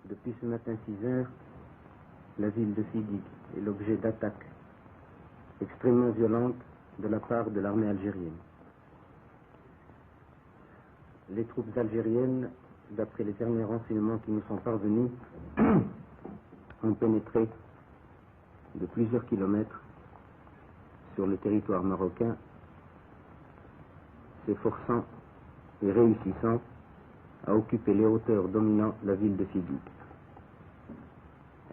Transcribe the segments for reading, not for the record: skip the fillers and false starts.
Depuis ce matin 6 heures, la ville de Figuig est l'objet d'attaques extrêmement violentes de la part de l'armée algérienne. Les troupes algériennes, d'après les derniers renseignements qui nous sont parvenus, ont pénétré de plusieurs kilomètres sur le territoire marocain, s'efforçant et réussissant à occuper les hauteurs dominant la ville de Figuig.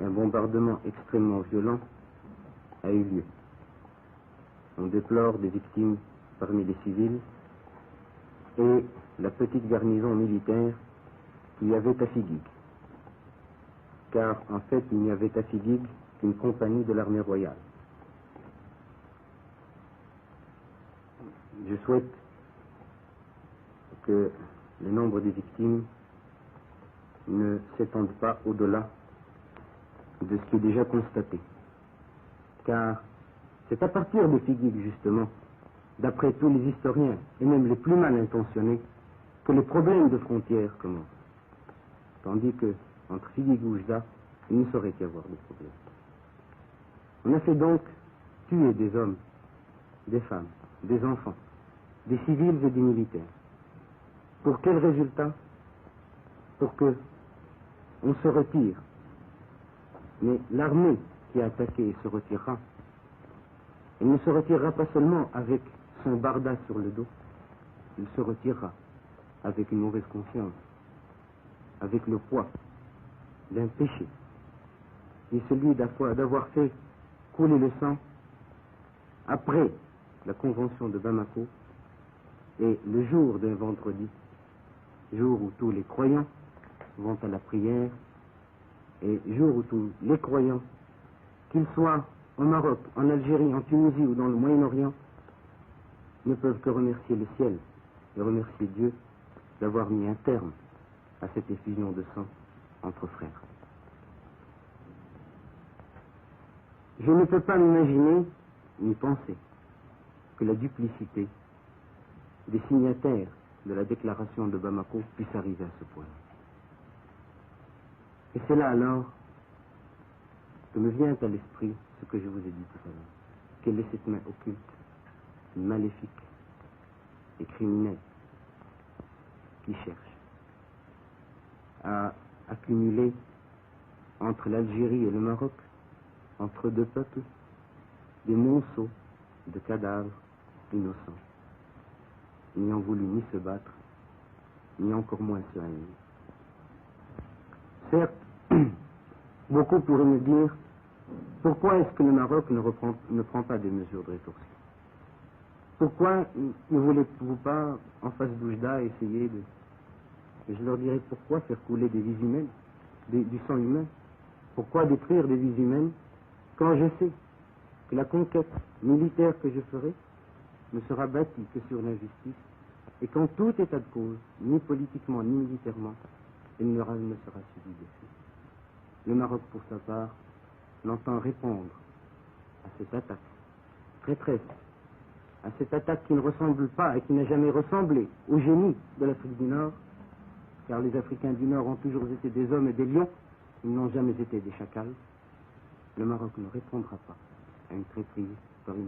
Un bombardement extrêmement violent a eu lieu. On déplore des victimes parmi les civils et la petite garnison militaire qu'il y avait à Figuig. Car en fait, il n'y avait à Figuig qu'une compagnie de l'armée royale. Je souhaite que le nombre des victimes ne s'étende pas au-delà de ce qui est déjà constaté. Car c'est à partir de Figuig, justement, d'après tous les historiens, et même les plus mal intentionnés, que les problèmes de frontières commencent. Tandis que, entre Figuig et Oujda, il ne saurait y avoir de problème. On a fait donc tuer des hommes, des femmes, des enfants, des civils et des militaires. Pour quel résultat? Pour que on se retire. Mais l'armée qui a attaqué se retirera. Elle ne se retirera pas seulement avec son barda sur le dos, il se retirera avec une mauvaise conscience, avec le poids d'un péché, qui est celui d'avoir fait couler le sang après la convention de Bamako et le jour d'un vendredi, jour où tous les croyants vont à la prière et jour où tous les croyants, qu'ils soient au Maroc, en Algérie, en Tunisie ou dans le Moyen-Orient, ne peuvent que remercier le ciel et remercier Dieu d'avoir mis un terme à cette effusion de sang entre frères. Je ne peux pas m'imaginer ni penser que la duplicité des signataires de la déclaration de Bamako puisse arriver à ce point. Et c'est là alors que me vient à l'esprit ce que je vous ai dit tout à l'heure. Quelle est cette main occulte, maléfique et criminelle qui cherche à accumuler entre l'Algérie et le Maroc, entre deux peuples, des monceaux de cadavres innocents, n'ayant voulu ni se battre, ni encore moins se haïr. Certes, beaucoup pourraient me dire, pourquoi est-ce que le Maroc ne prend pas des mesures de rétorsion? Pourquoi ne voulez-vous pas, en face d'Oujda, essayer de... Et je leur dirais, pourquoi faire couler des vies humaines, du sang humain? Pourquoi détruire des vies humaines quand je sais que la conquête militaire que je ferai ne sera bâtie que sur l'injustice et qu'en tout état de cause, ni politiquement ni militairement, elle ne sera subie dessus. Le Maroc, pour sa part, n'entend répondre à cette attaque traîtresse, à cette attaque qui ne ressemble pas et qui n'a jamais ressemblé au génie de l'Afrique du Nord, car les Africains du Nord ont toujours été des hommes et des lions, ils n'ont jamais été des chacals. Le Maroc ne répondra pas à une traîtrise par une